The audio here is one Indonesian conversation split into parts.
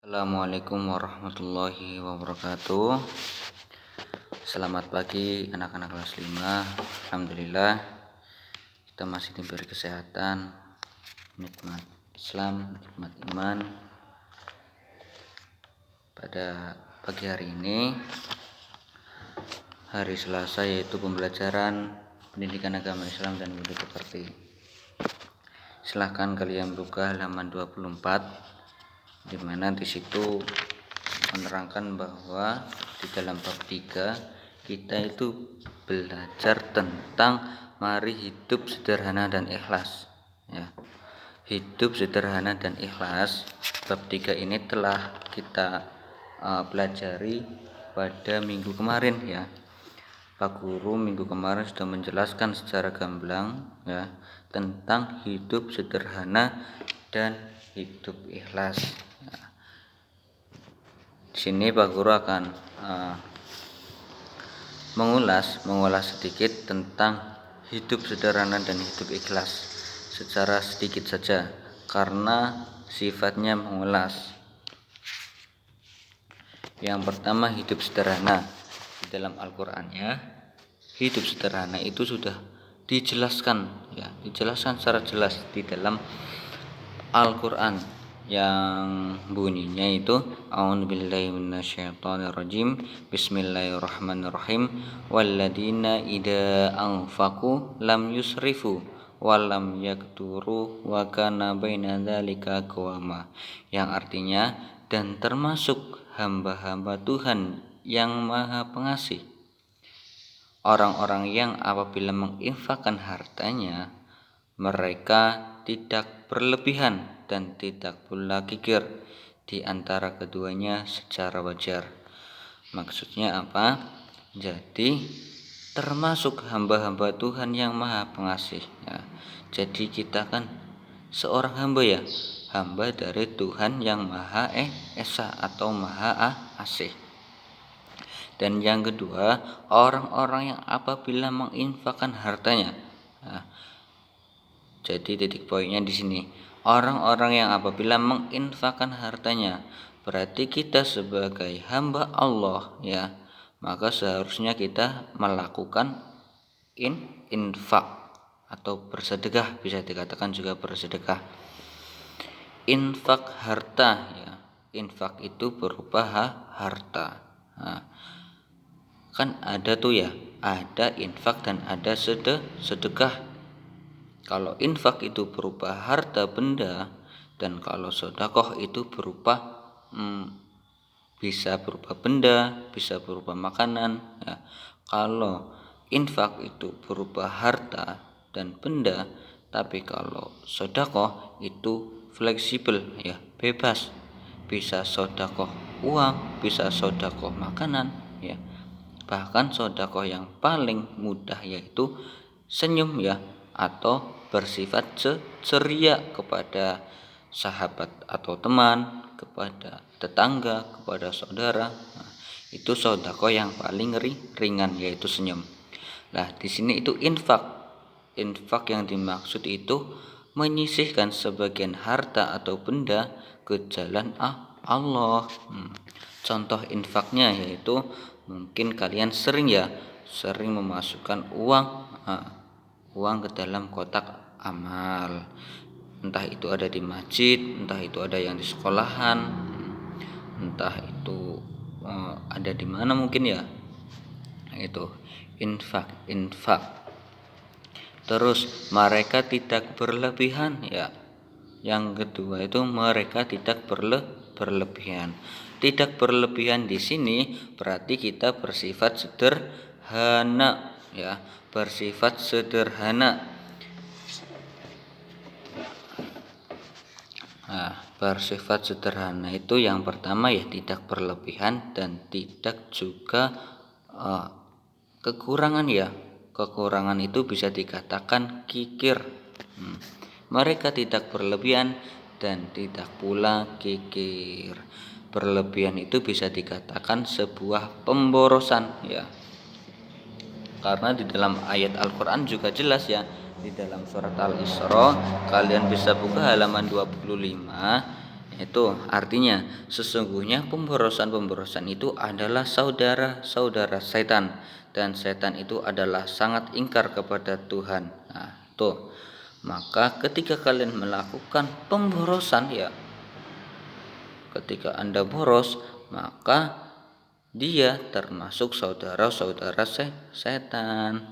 Assalamualaikum warahmatullahi wabarakatuh. Selamat pagi anak-anak kelas 5. Alhamdulillah kita masih diberi kesehatan, nikmat Islam, nikmat iman. Pada pagi hari ini, hari Selasa, yaitu pembelajaran pendidikan agama Islam dan budaya pekerti. Silahkan kalian buka halaman 24, di mana di situ menerangkan bahwa di dalam bab 3 kita itu belajar tentang mari hidup sederhana dan ikhlas, ya. Hidup sederhana dan ikhlas, bab 3 ini telah kita pelajari pada minggu kemarin, ya. Pak Guru minggu kemarin sudah menjelaskan secara gamblang, ya, tentang hidup sederhana dan hidup ikhlas. Di sini Pak Guru akan mengulas sedikit tentang hidup sederhana dan hidup ikhlas secara sedikit saja karena sifatnya mengulas. Yang pertama, hidup sederhana. Di dalam Al-Qur'annya, hidup sederhana itu sudah dijelaskan, ya, dijelaskan secara jelas di dalam Al-Qur'an yang bunyinya itu a'udzubillahi minasyaitonirrajim, bismillahirrahmanirrahim, walladzina idza anfaqu lam yusrifu wa lam yaqturu wa kana baina dzalika qawama, yang artinya dan termasuk hamba-hamba Tuhan yang Maha Pengasih, orang-orang yang apabila menginfakkan hartanya mereka tidak berlebihan dan tidak pula kikir di antara keduanya secara wajar. Maksudnya apa? Jadi termasuk hamba-hamba Tuhan yang Maha Pengasih, ya. Jadi kita kan seorang hamba, ya, hamba dari Tuhan yang Maha Esa atau Maha Asih. Dan yang kedua, orang-orang yang apabila menginfakkan hartanya. Nah, jadi titik poinnya di sini, orang-orang yang apabila menginfakkan hartanya, berarti kita sebagai hamba Allah, ya, maka seharusnya kita melakukan infak atau bersedekah, bisa dikatakan juga bersedekah. Infak harta, ya, infak itu berupa harta. Nah, kan ada tuh, ya, ada infak dan ada sedekah. Kalau infak itu berupa harta benda, dan kalau sedekah itu berupa bisa berupa benda, bisa berupa makanan, ya. Kalau infak itu berupa harta dan benda, tapi kalau sedekah itu fleksibel, ya, bebas, bisa sedekah uang, bisa sedekah makanan, ya. Bahkan sedekah yang paling mudah yaitu senyum, ya, atau bersifat ceria kepada sahabat atau teman, kepada tetangga, kepada saudara. Nah, itu sedekah yang paling ringan, yaitu senyum. Nah, di sini itu infak. Infak yang dimaksud itu menyisihkan sebagian harta atau benda ke jalan Allah. Contoh infaknya yaitu mungkin kalian sering memasukkan uang ke dalam kotak amal, entah itu ada di masjid, entah itu ada yang di sekolahan, entah itu ada di mana mungkin, ya. Itu infak. Terus mereka tidak berlebihan, ya. Yang kedua itu mereka tidak berlebihan. Tidak berlebihan di sini berarti kita bersifat sederhana, ya, bersifat sederhana. Nah, bersifat sederhana itu yang pertama, ya, tidak berlebihan dan tidak juga kekurangan, ya. Kekurangan itu bisa dikatakan kikir. Mereka tidak berlebihan dan tidak pula kikir. Berlebihan itu bisa dikatakan sebuah pemborosan, ya. Karena di dalam ayat Al-Qur'an juga jelas, ya, di dalam surat Al-Isra, kalian bisa buka halaman 25, Itu artinya sesungguhnya pemborosan itu adalah saudara setan, dan setan itu adalah sangat ingkar kepada Tuhan. Nah, tuh. Maka ketika kalian melakukan pemborosan ya, ketika Anda boros, maka dia termasuk saudara-saudara setan.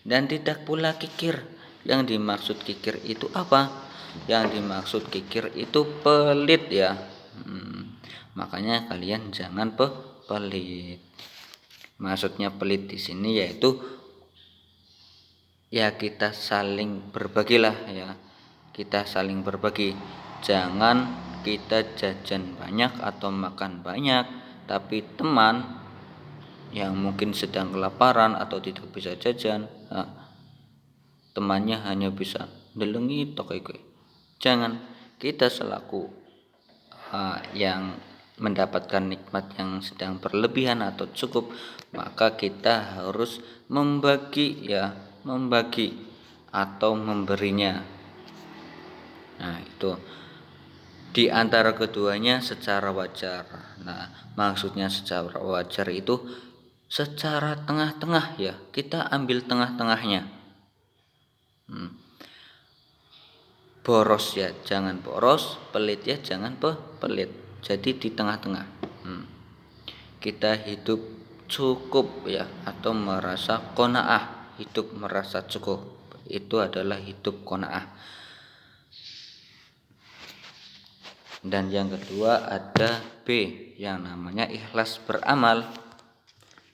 Dan tidak pula kikir. Yang dimaksud kikir itu apa? Yang dimaksud kikir itu pelit ya. Makanya kalian jangan pelit. Maksudnya pelit di sini yaitu ya kita saling berbagilah ya. Kita saling berbagi. Jangan kita jajan banyak atau makan banyak, tapi teman yang mungkin sedang kelaparan atau tidak bisa jajan, temannya hanya bisa delengi tokai. Jangan, kita selaku yang mendapatkan nikmat yang sedang berlebihan atau cukup, maka kita harus membagi atau memberinya. Nah, itu di antara keduanya secara wajar. Nah, maksudnya secara wajar itu secara tengah-tengah ya. Kita ambil tengah-tengahnya. Boros ya jangan boros, pelit ya jangan pelit. Jadi di tengah-tengah. Kita hidup cukup ya, atau merasa qanaah, hidup merasa cukup. Itu adalah hidup qanaah. Dan yang kedua ada B yang namanya ikhlas beramal.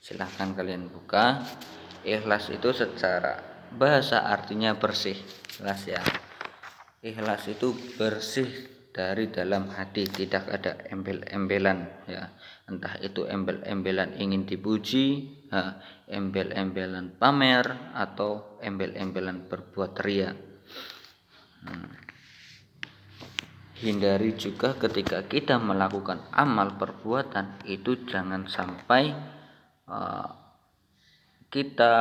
Silahkan kalian buka. Ikhlas itu secara bahasa artinya bersih. Ikhlas ya. Ikhlas itu bersih dari dalam hati, tidak ada embel-embelan ya. Entah itu embel-embelan ingin dipuji, embel-embelan pamer, atau embel-embelan berbuat ria. Hindari juga ketika kita melakukan amal perbuatan itu jangan sampai kita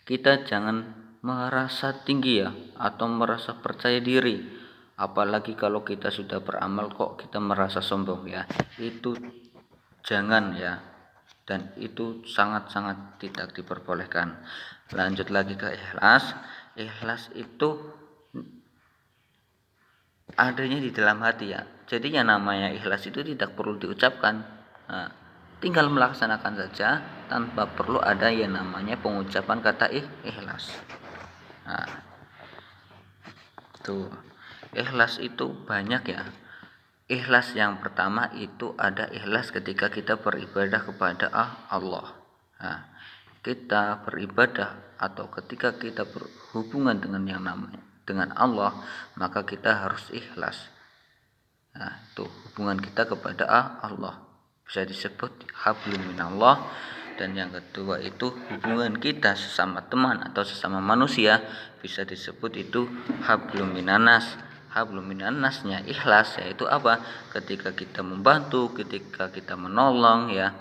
kita jangan merasa tinggi ya, atau merasa percaya diri. Apalagi kalau kita sudah beramal kok kita merasa sombong ya. Itu jangan ya. Dan itu sangat-sangat tidak diperbolehkan. Lanjut lagi ke ikhlas. Ikhlas itu adanya di dalam hati ya. Jadi yang namanya ikhlas itu tidak perlu diucapkan. Tinggal melaksanakan saja tanpa perlu ada yang namanya pengucapan kata ikhlas. Tuh, ikhlas itu banyak ya. Ikhlas yang pertama itu ada ikhlas ketika kita beribadah kepada Allah. Kita beribadah atau ketika kita berhubungan dengan yang namanya dengan Allah, maka kita harus ikhlas. Tuh hubungan kita kepada Allah bisa disebut hablum minallah. Dan yang kedua itu hubungan kita sesama teman atau sesama manusia bisa disebut itu hablum minanas. Hablum minannasnya ikhlas yaitu apa? Ketika kita membantu, ketika kita menolong ya.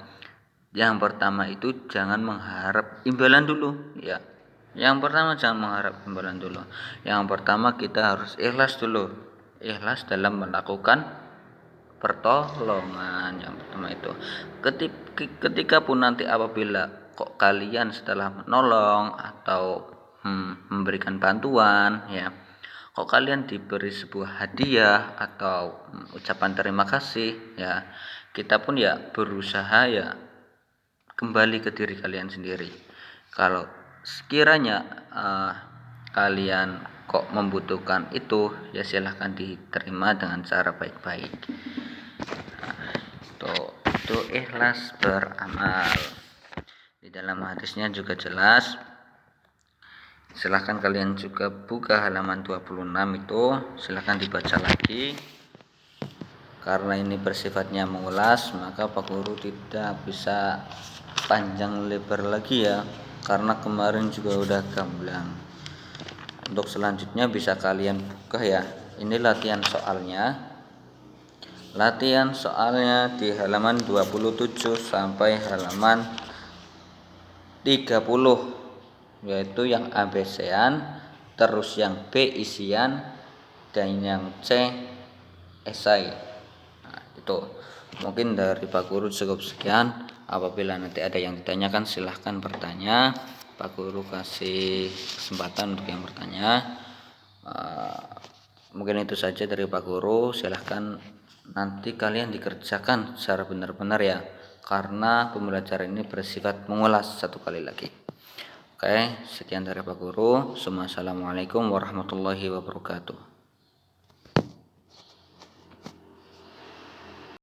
Yang pertama itu jangan mengharap imbalan dulu ya. Yang pertama jangan mengharap imbalan dulu. Yang pertama kita harus ikhlas dulu. Ikhlas dalam melakukan pertolongan. Yang pertama itu ketika pun nanti apabila kok kalian setelah menolong atau memberikan bantuan ya, kok kalian diberi sebuah hadiah atau ucapan terima kasih ya, kita pun ya berusaha ya kembali ke diri kalian sendiri. Kalau sekiranya kalian kok membutuhkan itu ya silahkan diterima dengan cara baik-baik. Itu ikhlas beramal. Di dalam hadisnya juga jelas. Silahkan kalian juga buka halaman 26 itu, silahkan dibaca lagi. Karena ini bersifatnya mengulas, maka Pak Guru tidak bisa panjang lebar lagi ya, karena kemarin juga udah gamblang. Untuk selanjutnya bisa kalian buka ya. Ini latihan soalnya. Latihan soalnya di halaman 27 sampai halaman 30, yaitu yang ABC-an, terus yang B isian, dan yang C esai. Nah, itu mungkin dari Pak Guru cukup sekian. Apabila nanti ada yang ditanyakan silahkan bertanya, Pak Guru kasih kesempatan untuk yang bertanya. Mungkin itu saja dari Pak Guru. Silahkan nanti kalian dikerjakan secara benar-benar ya, karena pembelajaran ini bersifat mengulas satu kali lagi. Oke, sekian dari Pak Guru. Assalamualaikum warahmatullahi wabarakatuh.